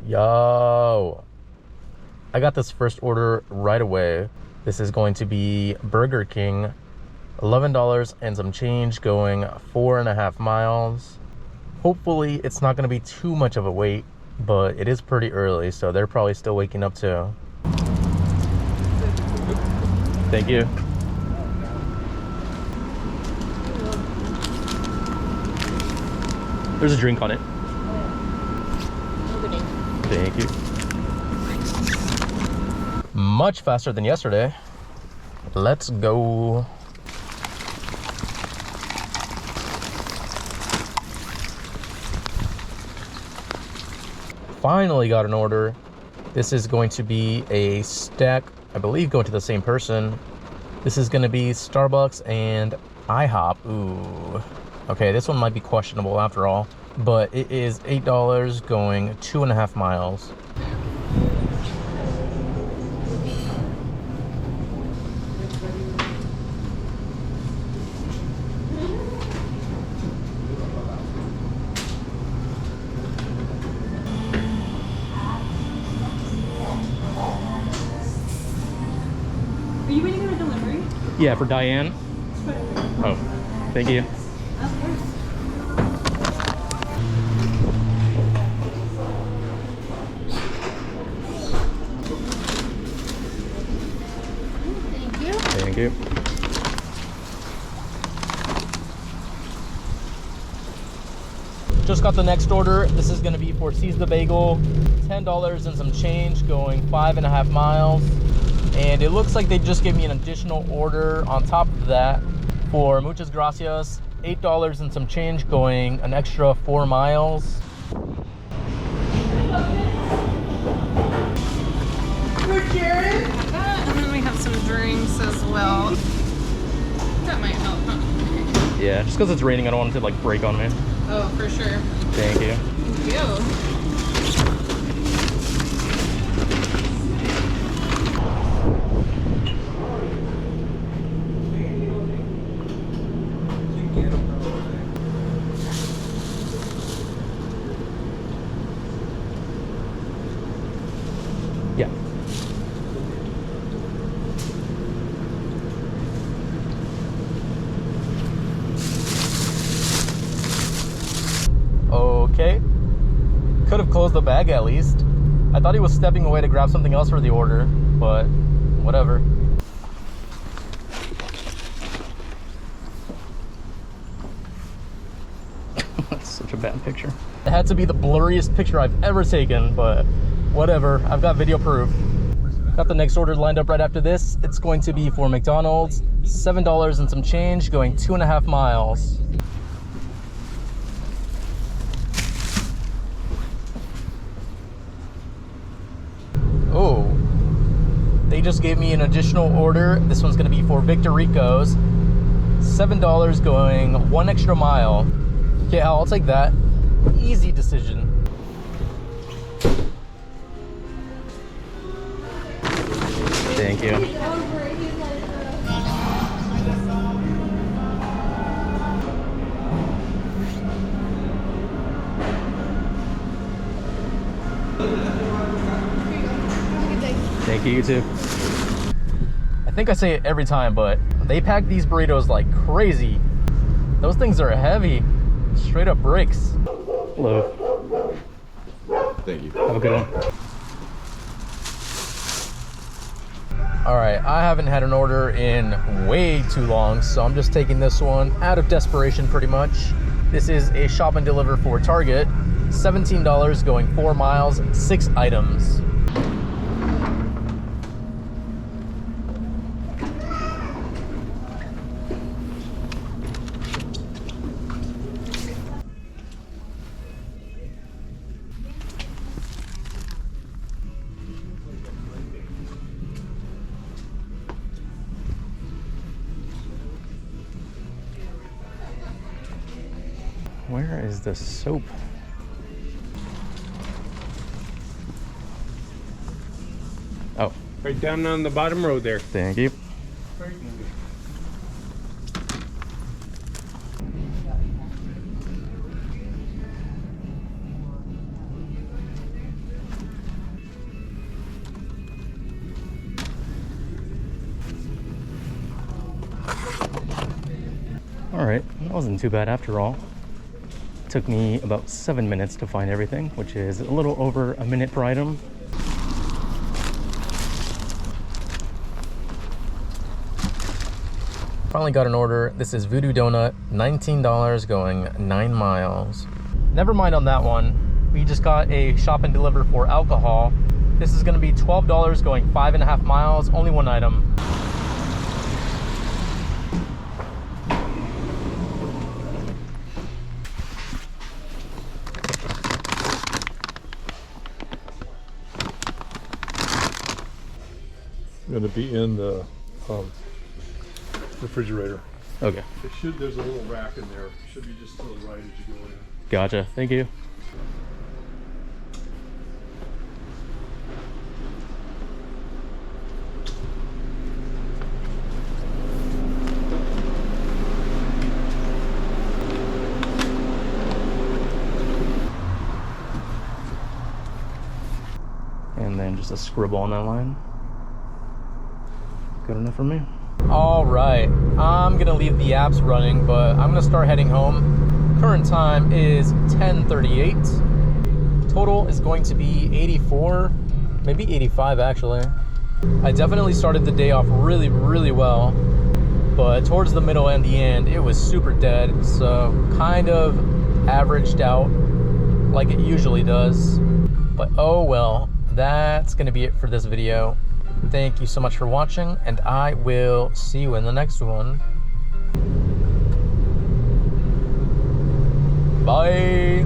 Yo, I got this first order right away. This is going to be Burger King, $11 and some change, going 4.5 miles. Hopefully it's not going to be too much of a wait, but it is pretty early, so they're probably still waking up too. Thank you. There's a drink on it. Thank you. Much faster than yesterday. Let's go. Finally got an order. This is going to be a stack, I believe going to the same person. This is going to be Starbucks and IHOP. Ooh. Okay, this one might be questionable after all, but it is $8 going 2.5 miles. Are you waiting for a delivery? Yeah, for Diane. Oh, thank you. Of course. Thank you. Thank you. Just got the next order. This is going to be for Seize the Bagel, $10 and some change, going 5.5 miles. And it looks like they just gave me an additional order on top of that for Muchas Gracias, $8 and some change, going an extra 4 miles. For Jared? And then we have some drinks as well. That might help, huh? Yeah, just because it's raining, I don't want it to like break on me. Oh, for sure. Thank you. Thank you. Yeah. Okay. Could have closed the bag at least. I thought he was stepping away to grab something else for the order, but whatever. That's such a bad picture. It had to be the blurriest picture I've ever taken, but whatever. I've got video proof. Got the next order lined up right after this. It's going to be for McDonald's, $7 and some change, going 2.5 miles. Oh, they just gave me an additional order. This one's gonna be for Victor Rico's, $7 going 1 extra mile. Yeah, I'll take that. Easy decision. Thank you. Thank you, you too. I think I say it every time, but they pack these burritos like crazy. Those things are heavy. Straight up bricks. Hello. Thank you. Have a good one. All right, I haven't had an order in way too long, so I'm just taking this one out of desperation pretty much. This is a shop and deliver for Target. $17 going 4 miles, 6 items. Where is the soap? Oh. Right down on the bottom row there. Thank you. All right, that wasn't too bad after all. Took me about 7 minutes to find everything, which is a little over a minute per item. Finally got an order. This is Voodoo Donut, $19 going 9 miles. Never mind on that one. We just got a shop and deliver for alcohol. This is gonna be $12 going 5.5 miles, only one item. Going to be in the refrigerator. Okay. It should. There's a little rack in there. Should be just to the right as you go in. Gotcha, thank you. And then just a scribble on that line. Good enough for me. All right, I'm gonna leave the apps running, but I'm gonna start heading home. Current time is 10:38. Total is going to be 84, maybe 85 actually. I definitely started the day off really, really well, but towards the middle and the end, it was super dead. So kind of averaged out like it usually does, but oh well. That's gonna be it for this video. Thank you so much for watching, and I will see you in the next one. Bye.